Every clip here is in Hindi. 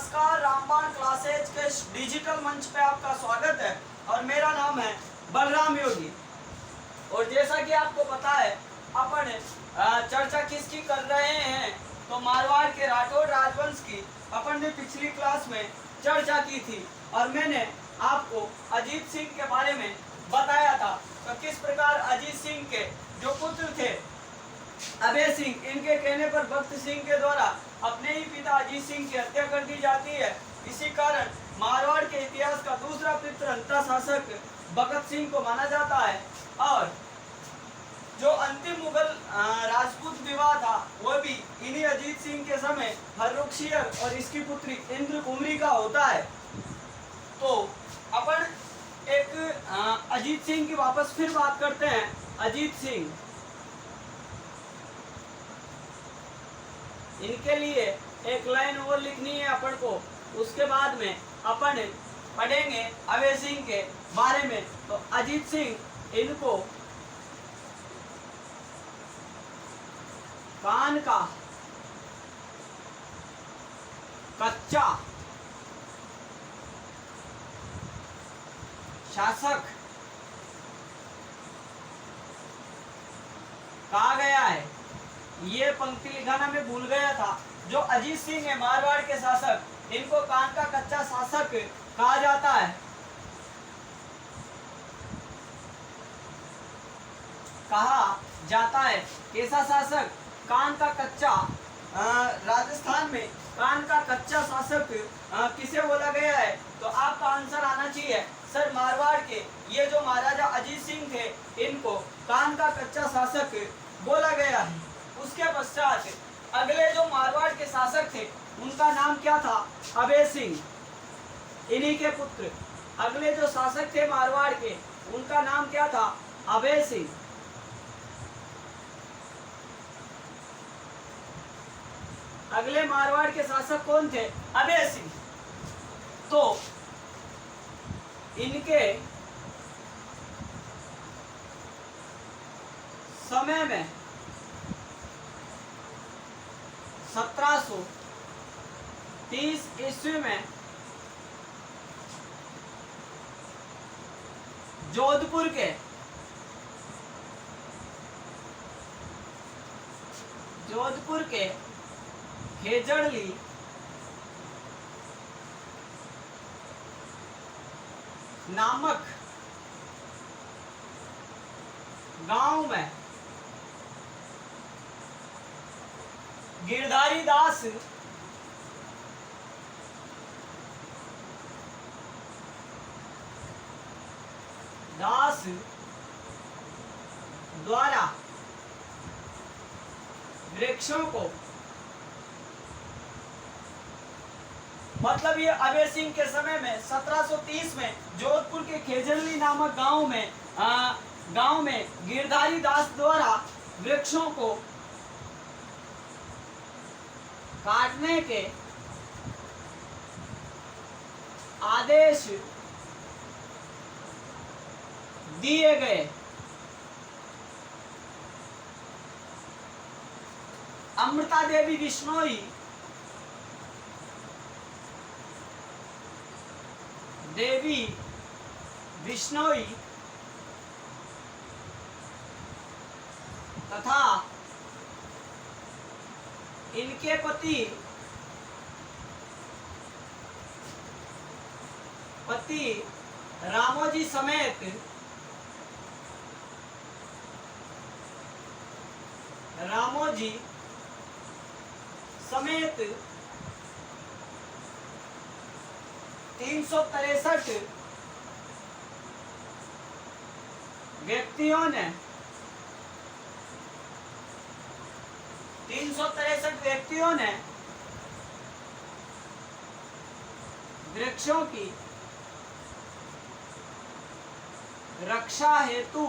नमस्कार, रामबाण क्लासेज के डिजिटल मंच पे आपका स्वागत है और मेरा नाम है बलराम योगी। और जैसा कि आपको पता है अपन चर्चा किसकी कर रहे हैं, तो मारवाड़ के राठौड़ राजवंश की अपन ने पिछली क्लास में चर्चा की थी और मैंने आपको अजीत सिंह के बारे में बताया था। तो किस प्रकार अजीत सिंह के जो पुत्र थे अभय सिंह, इनके कहने पर भक्त सिंह के द्वारा अपने ही पिता अजीत सिंह की हत्या कर दी जाती है। इसी कारण मारवाड़ के इतिहास का दूसरा पितृहंता शासक भगत सिंह को माना जाता है। और जो अंतिम मुगल राजपूत विवाह था वह भी इन्हीं अजीत सिंह के समय हर्रुखशियर और इसकी पुत्री इंद्र कुमरी का होता है। तो अपन एक अजीत सिंह की वापस फिर बात करते हैं। अजीत सिंह, इनके लिए एक लाइन और लिखनी है अपन को, उसके बाद में अपन पढ़ेंगे अभय सिंह के बारे में। तो अजीत सिंह, इनको कान का कच्चा शासक कहा गया है। ये पंक्ति लिखाना मैं भूल गया था। जो अजीत सिंह है मारवाड़ के शासक, इनको कान का कच्चा शासक कहा जाता है। कहा जाता है कैसा शासक? कान का कच्चा। राजस्थान में कान का कच्चा शासक किसे बोला गया है? तो आपका आंसर आना चाहिए सर, मारवाड़ के ये जो महाराजा अजीत सिंह थे, इनको कान का कच्चा शासक बोला गया है। उसके पश्चात अगले जो मारवाड़ के शासक थे उनका नाम क्या था? अभय सिंह, इन्हीं के पुत्र। अगले जो शासक थे मारवाड़ के, उनका नाम क्या था? अभय सिंह। अगले मारवाड़ के शासक कौन थे? अभय सिंह। तो इनके समय में 1730 ईस्वी में जोधपुर के खेजड़ली नामक गांव में गिरधारी दास द्वारा वृक्षों को, मतलब ये अभय सिंह के समय में 1730 में जोधपुर के खेजड़ली नामक गांव में गिरधारी दास द्वारा वृक्षों को काटने के आदेश दिए गए। अमृता देवी बिश्नोई तथा इनके पति रामोजी समेत 363 व्यक्तियों ने वृक्षों की रक्षा हेतु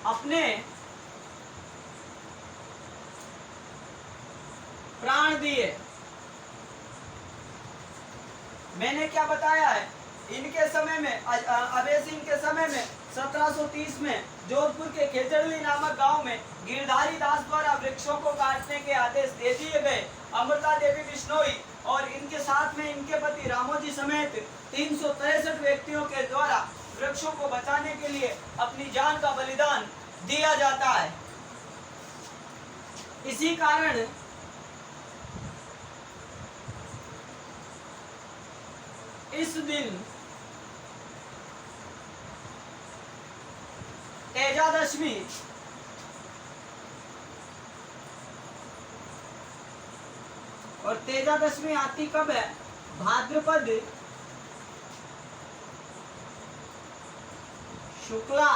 अपने प्राण दिए। मैंने क्या बताया है? इनके समय में, अभय सिंह के समय में 1730 में जोधपुर के खेजड़ली नामक गांव में गिरधारी दास द्वारा वृक्षों को काटने के आदेश दे दिए गए। अमृता देवी बिश्नोई और इनके साथ में इनके पति रामोजी समेत 363 व्यक्तियों के द्वारा वृक्षों को बचाने के लिए अपनी जान का बलिदान दिया जाता है। इसी कारण इस दिन तेजादशमी और तेजादशमी आती कब है? भाद्रपद शुक्ला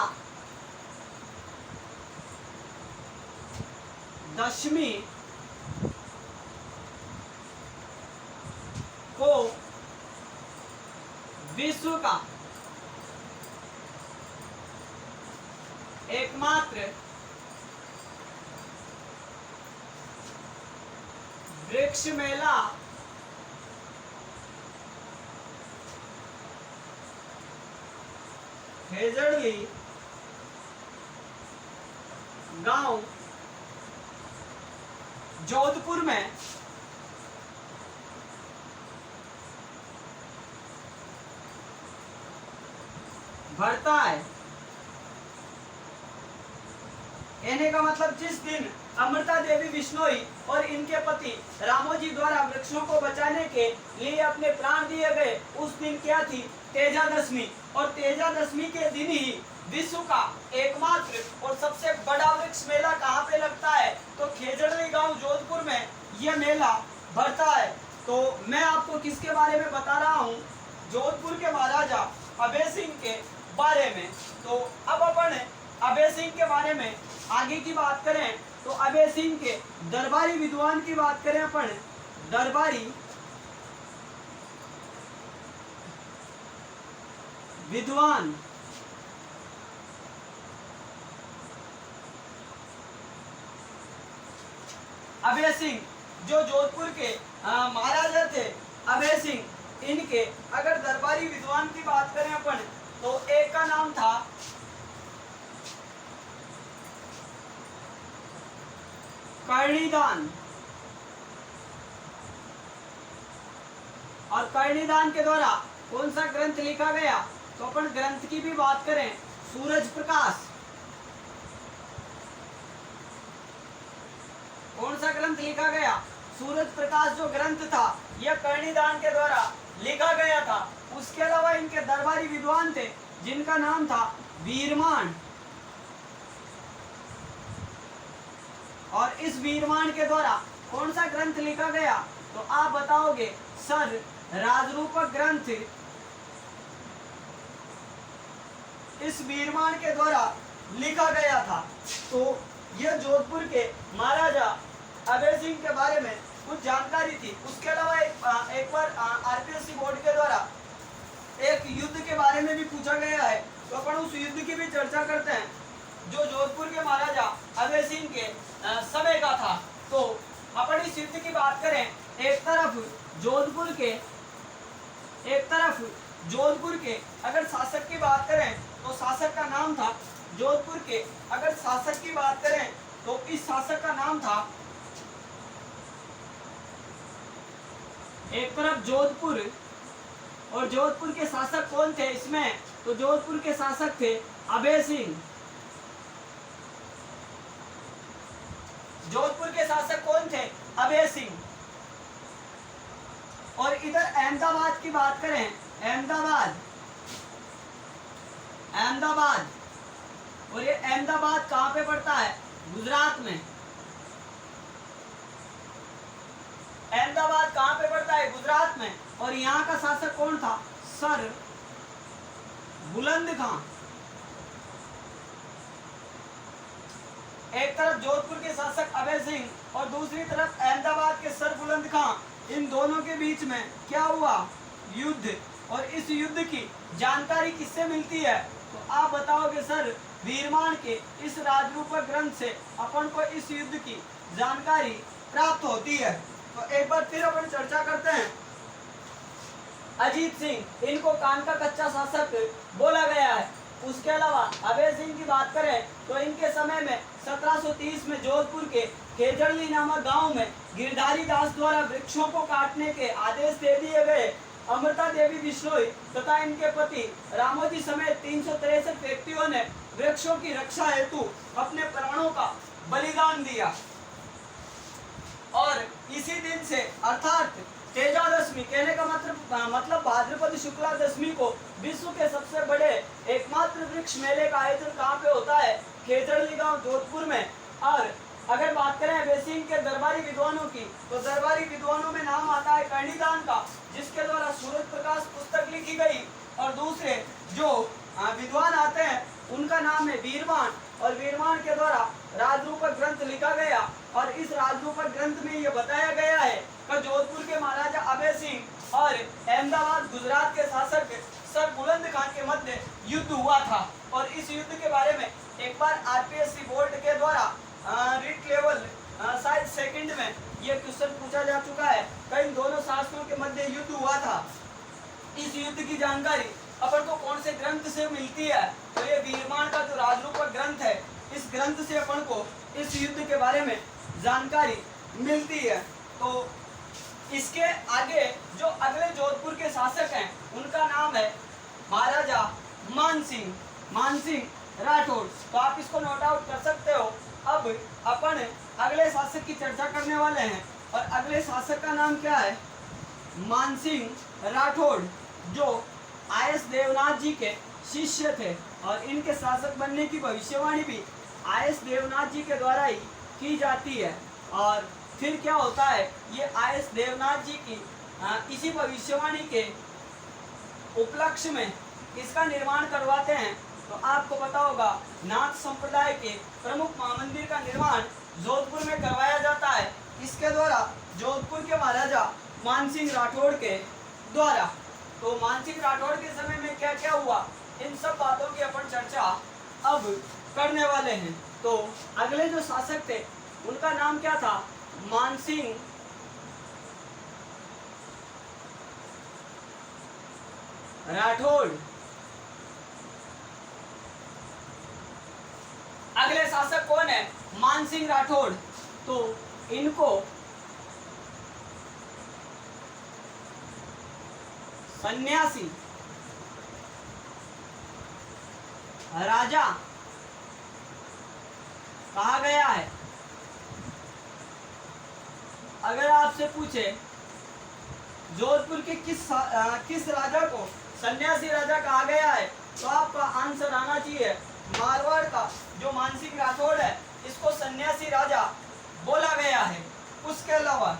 दशमी को विश्व का एकमात्र वृक्ष मेला खेजड़ली गांव जोधपुर में भरता है। कहने का मतलब जिस दिन अमृता देवी बिश्नोई और इनके पति रामोजी द्वारा वृक्षों को बचाने के लिए अपने प्राण दिए गए, उस दिन क्या थी? तेजादशमी। और तेजादशमी के दिन ही विश्व का एकमात्र और सबसे बड़ा वृक्ष मेला कहाँ पे लगता है? तो खेजड़ली गांव जोधपुर में यह मेला भरता है। तो मैं आपको किसके बारे में बता रहा हूँ? जोधपुर के महाराजा अभय सिंह के बारे में। तो अब अपन अभय सिंह के बारे में आगे की बात करें तो अभय सिंह के दरबारी विद्वान की बात करें अपन, दरबारी विद्वान अभय सिंह जो जोधपुर के महाराजा थे, अभय सिंह, इनके अगर दरबारी विद्वान की बात करें अपन तो एक का नाम था कर्णिदान, और कर्णिदान के द्वारा कौन सा ग्रंथ लिखा गया? तो अपन ग्रंथ की भी बात करें, सूरज प्रकाश। कौन सा ग्रंथ लिखा गया? सूरज प्रकाश जो ग्रंथ था यह कर्णिदान के द्वारा लिखा गया था। उसके अलावा इनके दरबारी विद्वान थे जिनका नाम था वीरमान, और इस वीरमान के द्वारा कौन सा ग्रंथ लिखा गया? तो आप बताओगे सर, राजरूपक ग्रंथ इस वीरमान के द्वारा लिखा गया था। तो यह जोधपुर के महाराजा अभय सिंह के बारे में कुछ जानकारी थी। उसके अलावा एक बार आरपीएससी बोर्ड के द्वारा एक युद्ध के बारे में भी पूछा गया है, तो अपन उस युद्ध की भी चर्चा करते हैं जो जोधपुर के महाराजा अभय सिंह के समय का था। तो अपन इस युद्ध की बात करें, एक तरफ जोधपुर के अगर शासक की बात करें तो शासक का नाम था जोधपुर के अगर शासक की बात करें तो इस शासक का नाम था, एक तरफ जोधपुर, और जोधपुर के शासक कौन थे इसमें? तो जोधपुर के शासक थे अभय सिंह। जोधपुर के शासक कौन थे? अभय सिंह। और इधर अहमदाबाद की बात करें, अहमदाबाद, और ये अहमदाबाद कहाँ पे पड़ता है? गुजरात में। अहमदाबाद कहाँ पे पड़ता है? गुजरात में। और यहाँ का शासक कौन था? सर बुलंद खां। एक तरफ जोधपुर के शासक अभय सिंह और दूसरी तरफ अहमदाबाद के सर बुलंद खां, इन दोनों के बीच में क्या हुआ? युद्ध। और इस युद्ध की जानकारी किससे मिलती है? तो आप बताओगे सर, वीरमान के इस राजरूपक ग्रंथ से अपन को इस युद्ध की जानकारी प्राप्त होती है। तो एक बार फिर अपन चर्चा करते हैं। अजीत सिंह, इनको कान का कच्चा शासक बोला गया है। उसके अलावा अभय सिंह की बात करें तो इनके समय में 1730 में जोधपुर के खेजड़ली नामक गांव में गिरधारी दास द्वारा वृक्षों को काटने के आदेश दे दिए गए। अमृता देवी बिश्नोई तथा इनके पति रामोजी समेत 363 व्यक्तियों ने वृक्षों की रक्षा हेतु अपने प्राणों का बलिदान दिया। और इसी दिन से अर्थात तेजादशमी कहने का मतलब भाद्रपद शुक्ला दशमी को विश्व के सबसे बड़े एकमात्र वृक्ष मेले का आयोजन कहाँ पे होता है? खेजड़ली गांव जोधपुर में। और अगर बात करें अभय सिंह के दरबारी विद्वानों की तो दरबारी विद्वानों में नाम आता है कर्णिदान का, जिसके द्वारा सूरज प्रकाश पुस्तक लिखी गई। और दूसरे जो विद्वान आते हैं उनका नाम है वीरवान, और वीरवान के द्वारा राजरूपक ग्रंथ लिखा गया। और इस राजरूपक ग्रंथ में यह बताया गया है कि जोधपुर के महाराजा अभय सिंह और अहमदाबाद गुजरात के शासक सर बुलंद खान के मध्य युद्ध हुआ था। और इस युद्ध के बारे में एक बार आरपीएससी बोर्ड के द्वारा रिट लेवल शायद सेकंड में यह क्वेश्चन पूछा जा चुका है कि इन दोनों शासकों के मध्य युद्ध हुआ था। इस युद्ध की जानकारी अपन को कौन से ग्रंथ से मिलती है? तो ये वीरवान का जो राजरूपक ग्रंथ है, इस ग्रंथ से अपन को इस युद्ध के बारे में जानकारी मिलती है। तो इसके आगे जो अगले जोधपुर के शासक हैं उनका नाम है महाराजा मानसिंह राठौड़। तो आप इसको नोट आउट कर सकते हो। अब अपन अगले शासक की चर्चा करने वाले हैं, और अगले शासक का नाम क्या है? मानसिंह राठौड़, जो आईएस देवनाथ जी के शिष्य थे। और इनके शासक बनने की भविष्यवाणी भी आईएस देवनाथ जी के द्वारा ही की जाती है। और फिर क्या होता है, ये आईएस देवनाथ जी की इसी भविष्यवाणी के उपलक्ष्य में इसका निर्माण करवाते हैं। तो आपको पता होगा नाथ संप्रदाय के प्रमुख महामंदिर का निर्माण जोधपुर में करवाया जाता है, इसके द्वारा जोधपुर के महाराजा मानसिंह राठौड़ के द्वारा। तो मानसिंह राठौड़ के समय में क्या क्या हुआ, इन सब बातों की अपन चर्चा अब करने वाले हैं। तो अगले जो शासक थे उनका नाम क्या था? मानसिंह राठौड़। अगले शासक कौन है? मानसिंह राठौड़। तो इनको सन्यासी राजा कहा गया है। अगर आपसे पूछे जोधपुर के किस राजा को सन्यासी राजा कहा गया है, तो आपका आंसर आना चाहिए मारवाड़ का जो मानसिंह राठौड़ है, इसको सन्यासी राजा बोला गया है। उसके अलावा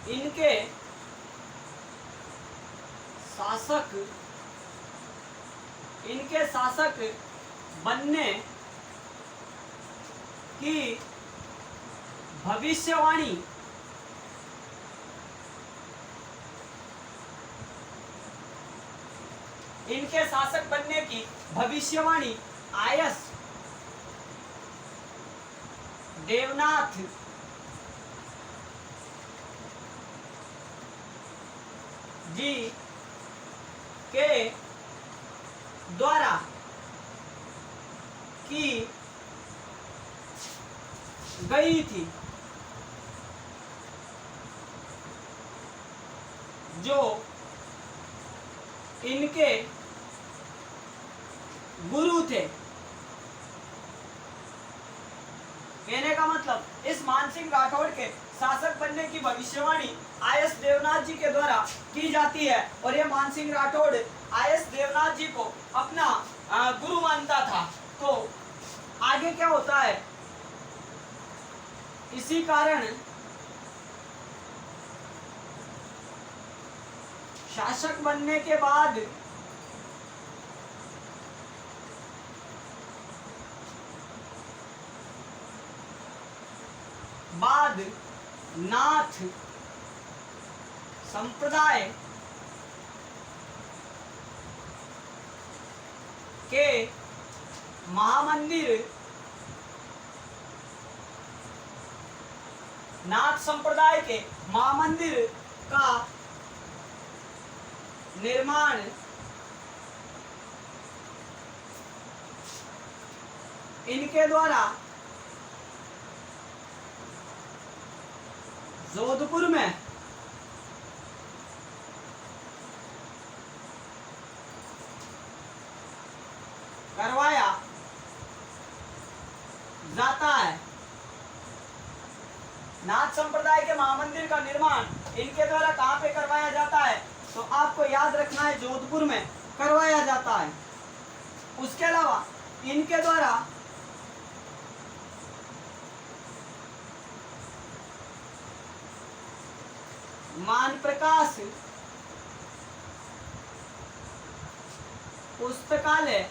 इनके शासक बनने की भविष्यवाणी आईएस देवनाथ जी के द्वारा की गई थी, जो इनके गुरु थे। कहने का मतलब इस मानसिंह राठौड़ के शासक बनने की भविष्यवाणी आईएस देवनाथ जी के द्वारा की जाती है। और ये मानसिंह राठौड़ आईएस देवनाथ जी को अपना गुरु मानता था। तो आगे क्या होता है, इसी कारण शासक बनने के बाद नाथ संप्रदाय के महामंदिर का निर्माण इनके द्वारा जोधपुर में करवाया जाता है। नाथ संप्रदाय के महामंदिर का निर्माण इनके द्वारा कहां पे करवाया जाता है? तो आपको याद रखना है, जोधपुर में करवाया जाता है। उसके अलावा इनके द्वारा मान प्रकाश पुस्तकालय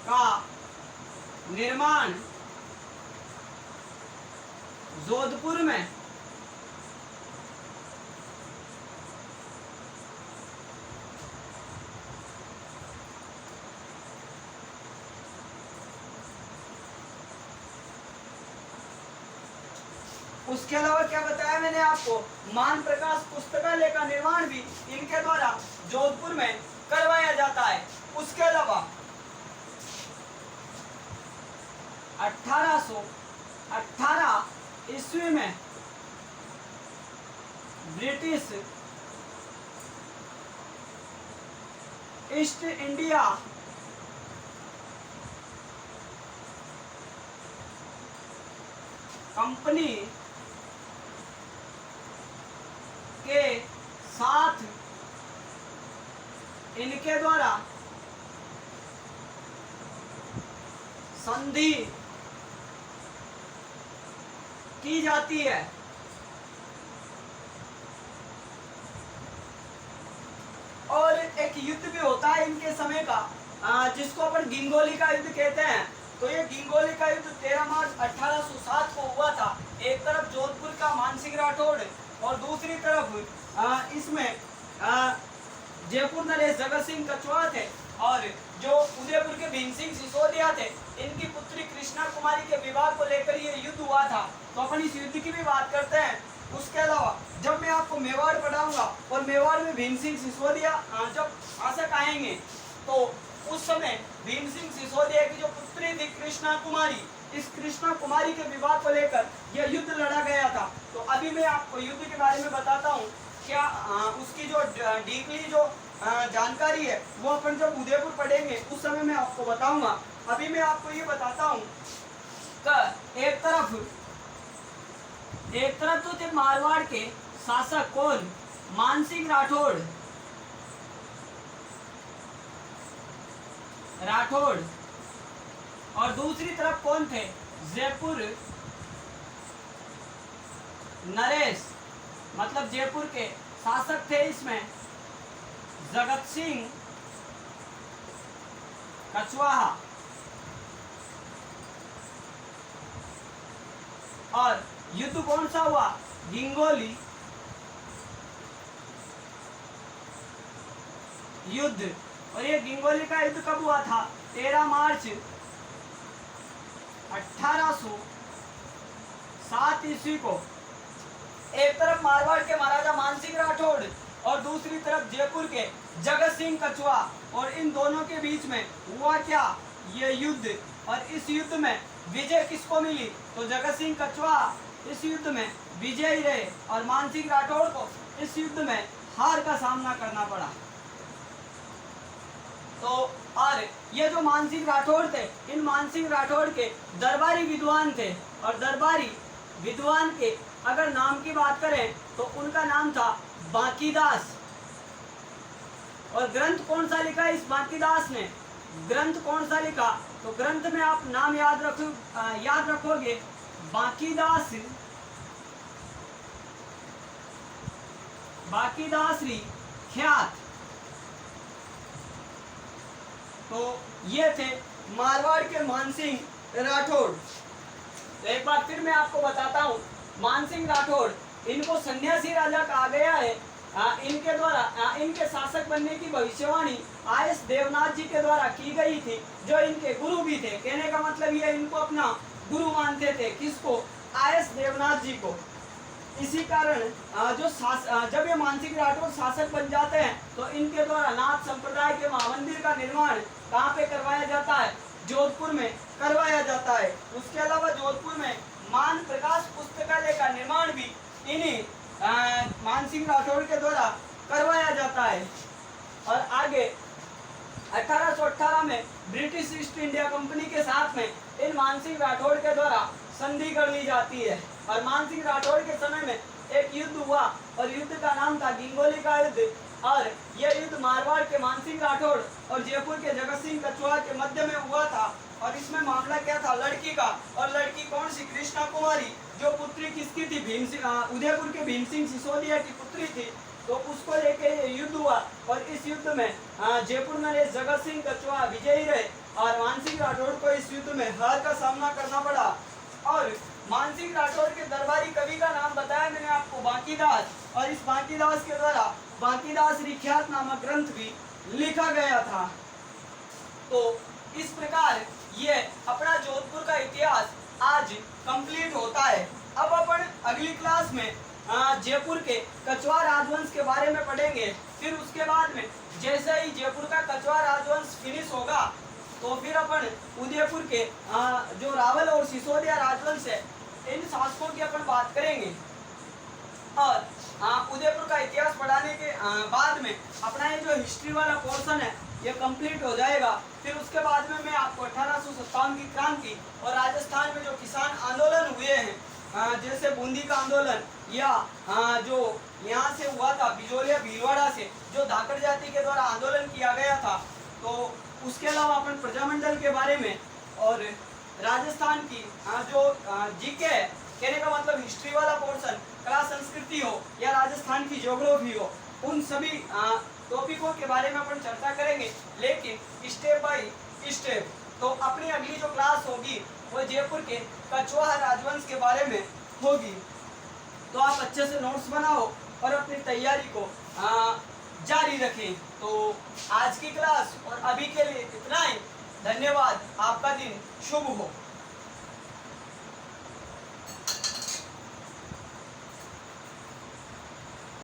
का निर्माण जोधपुर में उसके अलावा क्या बताया मैंने आपको? मान प्रकाश पुस्तकालय का निर्माण भी इनके द्वारा जोधपुर में करवाया जाता है। उसके अलावा 1818 ईस्वी में ब्रिटिश ईस्ट इंडिया कंपनी के साथ इनके द्वारा संधि की जाती है। और एक युद्ध भी होता है इनके समय का, जिसको अपन गिंगोली का युद्ध कहते हैं। तो ये गिंगोली का युद्ध 13 मार्च 1807 को हुआ था। एक तरफ जोधपुर का मानसिंह राठौड़ और दूसरी तरफ इसमें जयपुर नरेश जगत सिंह कछवाहा थे, और जो उदयपुर के भीम सिंह सिसोदिया थे, इनकी पुत्री कृष्णा कुमारी के विवाह को लेकर ये युद्ध हुआ था। तो अपन इस युद्ध की भी बात करते हैं। उसके अलावा जब मैं आपको मेवाड़ पढ़ाऊंगा और मेवाड़ में भीम सिंह सिसोदिया जब शासक आएंगे, तो उस समय भीम सिंह सिसोदिया की जो पुत्री थी कृष्णा कुमारी, इस कृष्णा कुमारी के विवाह को लेकर यह युद्ध लड़ा गया था। तो अभी मैं आपको युद्ध के बारे में बताता हूँ। क्या उसकी जो डीपली जो जानकारी है वो अपन जब उदयपुर पढ़ेंगे उस समय मैं आपको बताऊंगा। अभी मैं आपको ये बताता हूँ कि एक तरफ तो थे मारवाड़ के शासक कौन? मानसिंह राठौड़ और दूसरी तरफ कौन थे? जयपुर नरेश, मतलब जयपुर के शासक थे इसमें जगत सिंह कछवाहा। और युद्ध कौन सा हुआ? गिंगोली युद्ध। और ये गिंगोली का युद्ध कब हुआ था? 13 मार्च 1807 ईस्वी को। एक तरफ मारवाड़ के महाराजा मानसिंह राठौड़ और दूसरी तरफ जयपुर के जगत सिंह कछवाहा, और इन दोनों के बीच में हुआ क्या? ये युद्ध। और इस युद्ध में विजय किसको मिली? तो जगत सिंह कछवाहा इस युद्ध में विजयी रहे और मानसिंह राठौड़ को इस युद्ध में हार का सामना करना पड़ा। तो और ये जो मानसिंह राठौड़ थे, इन मानसिंह राठौड़ के दरबारी विद्वान थे, और दरबारी विद्वान के अगर नाम की बात करें तो उनका नाम था बांकीदास। और ग्रंथ कौन सा लिखा इस बांकीदास ने? ग्रंथ कौन सा लिखा? तो ग्रंथ में आप नाम याद रखोगे बांकीदासरी ख्यात। तो ये थे मारवाड़ के मानसिंह राठौड़। तो एक बार फिर मैं आपको बताता हूँ, मानसिंह राठौड़ इनको सन्यासी राजा कहा गया है। इनके द्वारा इनके शासक बनने की भविष्यवाणी आईएस देवनाथ जी के द्वारा की गई थी, जो इनके गुरु भी थे। कहने का मतलब ये इनको अपना गुरु मानते थे। किसको? आईएस देवनाथ जी को। इसी कारण जब ये मानसिंह राठौर शासक बन जाते हैं तो इनके द्वारा नाथ संप्रदाय के महामंदिर का निर्माण कहाँ पे करवाया जाता है? जोधपुर में करवाया जाता है। उसके अलावा जोधपुर में मान प्रकाश पुस्तकालय का निर्माण भी इन्हीं मानसिंह राठौर के द्वारा करवाया जाता है। और आगे 1818 में ब्रिटिश ईस्ट इंडिया कंपनी के साथ में इन मानसिंह राठौर के द्वारा संधि कर ली जाती है। और मानसिंह राठौर के समय में एक युद्ध हुआ और युद्ध का नाम था गिंगोली का युद्ध। और यह युद्ध मारवाड़ के मानसिंह राठौर और जयपुर के जगत सिंह कछवाहा के मध्य में हुआ था। और इसमें मामला क्या था? लड़की का। और लड़की कौन सी? कृष्णा कुमारी, जो पुत्री किसकी थी? उदयपुर के भीम सिंह सिसोदिया की पुत्री थी। तो उसको लेके ये युद्ध हुआ और इस युद्ध में जयपुर में जगत सिंह कछवाहा विजयी रहे और मानसिंह राठौर को इस युद्ध में हार का सामना करना पड़ा। और मानसिंह राठौर के दरबारी कवि का नाम बताया मैंने आपको, बांकीदास। और इस बांकीदास के द्वारा बांकीदास रिख्यात नामक ग्रंथ भी लिखा गया था। तो इस प्रकार ये अपना जोधपुर का इतिहास आज कंप्लीट होता है। अब अपन अगली क्लास में जयपुर के कछवाहा राजवंश के बारे में पढ़ेंगे। फिर उसके बाद में जैसे ही जयपुर का कछवाहा राजवंश फिनिश होगा तो फिर अपन उदयपुर के जो रावल और सिसोदिया राजवंश है इन शासकों की अपन बात करेंगे। और उदयपुर का इतिहास पढ़ाने के बाद में अपना ये जो हिस्ट्री वाला पोर्शन है ये कंप्लीट हो जाएगा। फिर उसके बाद में मैं आपको 1857 की क्रांति और राजस्थान में जो किसान आंदोलन हुए हैं जैसे बूंदी का आंदोलन या जो यहाँ से हुआ था बिजोलिया भीलवाड़ा से जो धाकड़ जाति के द्वारा आंदोलन किया गया था, तो उसके अलावा अपन प्रजामंडल के बारे में और राजस्थान की जो जीके है, कहने का मतलब हिस्ट्री वाला पोर्शन, कला संस्कृति हो या राजस्थान की ज्योग्राफी हो, उन सभी टॉपिकों के बारे में अपन चर्चा करेंगे, लेकिन स्टेप बाय स्टेप। तो अपनी अगली जो क्लास होगी वो जयपुर के कछवाहा राजवंश के बारे में होगी। तो आप अच्छे से नोट्स बनाओ और अपनी तैयारी को जारी रखें। तो आज की क्लास और अभी के लिए इतना ही। धन्यवाद। आपका दिन शुभ हो।